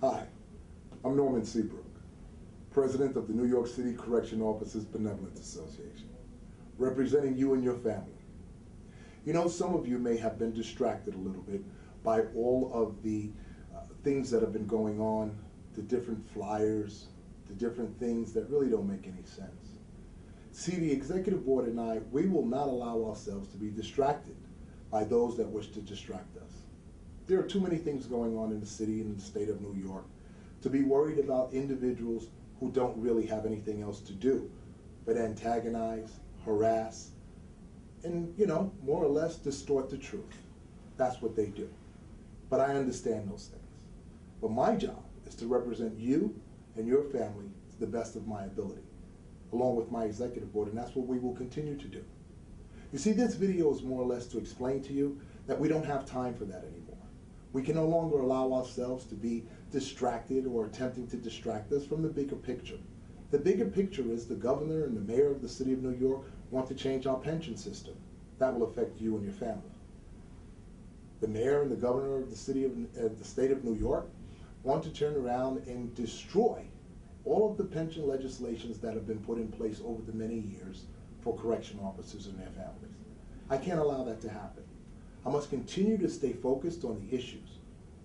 Hi, I'm Norman Seabrook, President of the New York City Correction Officers Benevolent Association, representing you and your family. You know, some of you may have been distracted a little bit by all of the things that have been going on, the different flyers, the different things that really don't make any sense. See, the Executive Board and I, we will not allow ourselves to be distracted by those that wish to distract us. There are too many things going on in the city and in the state of New York to be worried about individuals who don't really have anything else to do but antagonize, harass, and, you know, more or less distort the truth. That's what they do. But I understand those things. But my job is to represent you and your family to the best of my ability, along with my Executive Board, and that's what we will continue to do. You see, this video is more or less to explain to you that we don't have time for that anymore. We can no longer allow ourselves to be distracted or attempting to distract us from the bigger picture. The bigger picture is the governor and the mayor of the city of New York want to change our pension system. That will affect you and your family. The mayor and the governor of the state of New York want to turn around and destroy all of the pension legislations that have been put in place over the many years for correction officers and their families. I can't allow that to happen. I must continue to stay focused on the issues.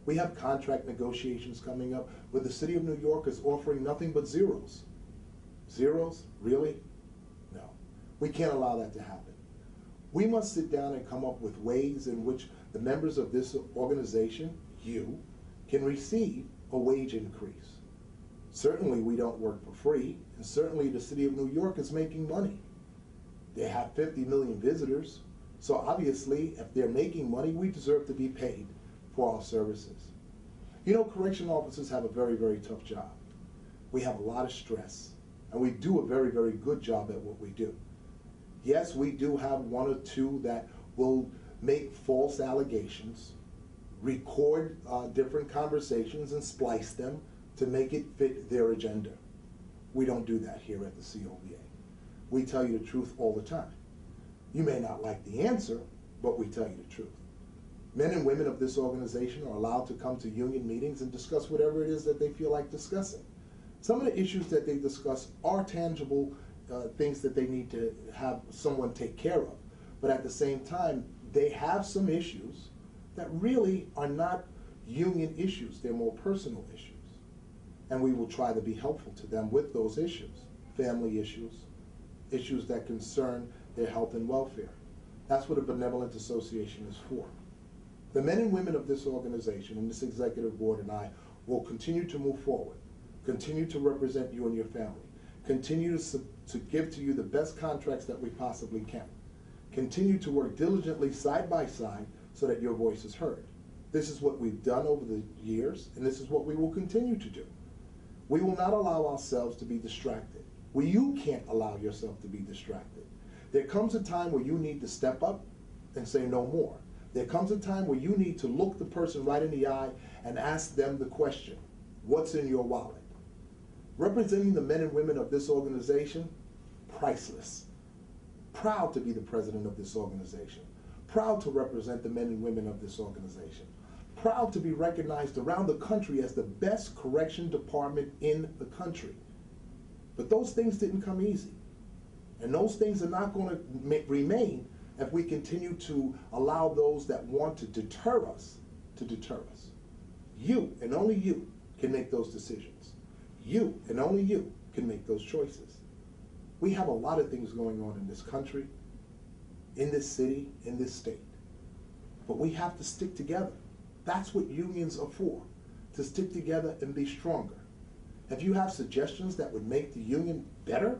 We have contract negotiations coming up where the city of New York is offering nothing but zeros. Zeros? Really? No. We can't allow that to happen. We must sit down and come up with ways in which the members of this organization, you, can receive a wage increase. Certainly we don't work for free, and certainly the city of New York is making money. They have 50 million visitors, so obviously if they're making money, we deserve to be paid for our services. You know, correction officers have a very, very tough job. We have a lot of stress, and we do a very, very good job at what we do. Yes, we do have one or two that will make false allegations, record different conversations and splice them to make it fit their agenda. We don't do that here at the COBA. We tell you the truth all the time. You may not like the answer, but we tell you the truth. Men and women of this organization are allowed to come to union meetings and discuss whatever it is that they feel like discussing. Some of the issues that they discuss are tangible things that they need to have someone take care of. But at the same time, they have some issues that really are not union issues. They're more personal issues. And we will try to be helpful to them with those issues. Family issues, issues that concern their health and welfare. That's what a benevolent association is for. The men and women of this organization and this Executive Board and I will continue to move forward, continue to represent you and your family, continue to give to you the best contracts that we possibly can, continue to work diligently side by side so that your voice is heard. This is what we've done over the years, and this is what we will continue to do. We will not allow ourselves to be distracted. You can't allow yourself to be distracted. There comes a time where you need to step up and say no more. There comes a time where you need to look the person right in the eye and ask them the question, what's in your wallet? Representing the men and women of this organization, priceless. Proud to be the president of this organization. Proud to represent the men and women of this organization. Proud to be recognized around the country as the best correction department in the country. But those things didn't come easy. And those things are not going to remain if we continue to allow those that want to deter us to deter us. You and only you can make those decisions. You and only you can make those choices. We have a lot of things going on in this country, in this city, in this state. But we have to stick together. That's what unions are for, to stick together and be stronger. If you have suggestions that would make the union better,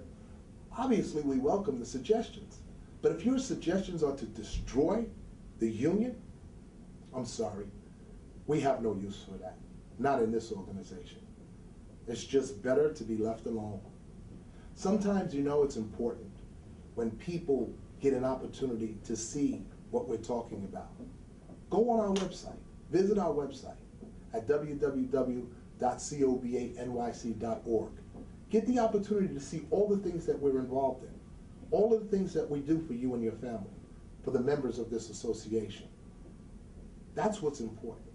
obviously we welcome the suggestions. But if your suggestions are to destroy the union, I'm sorry, we have no use for that. Not in this organization. It's just better to be left alone. Sometimes, you know, it's important when people get an opportunity to see what we're talking about. Go on our website. Visit our website at www.cobanyc.org. Get the opportunity to see all the things that we're involved in, all of the things that we do for you and your family, for the members of this association. That's what's important.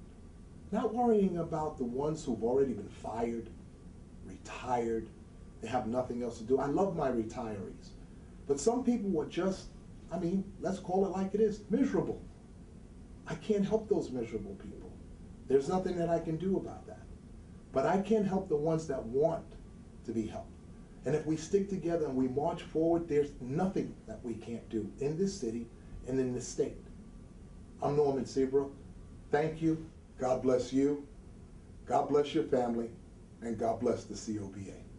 Not worrying about the ones who've already been fired, retired, they have nothing else to do. I love my retirees. But some people are just, let's call it like it is, miserable. I can't help those miserable people. There's nothing that I can do about that. But I can help the ones that want to be helped. And if we stick together and we march forward, there's nothing that we can't do in this city and in this state. I'm Norman Seabrook. Thank you. God bless you. God bless your family. And God bless the COBA.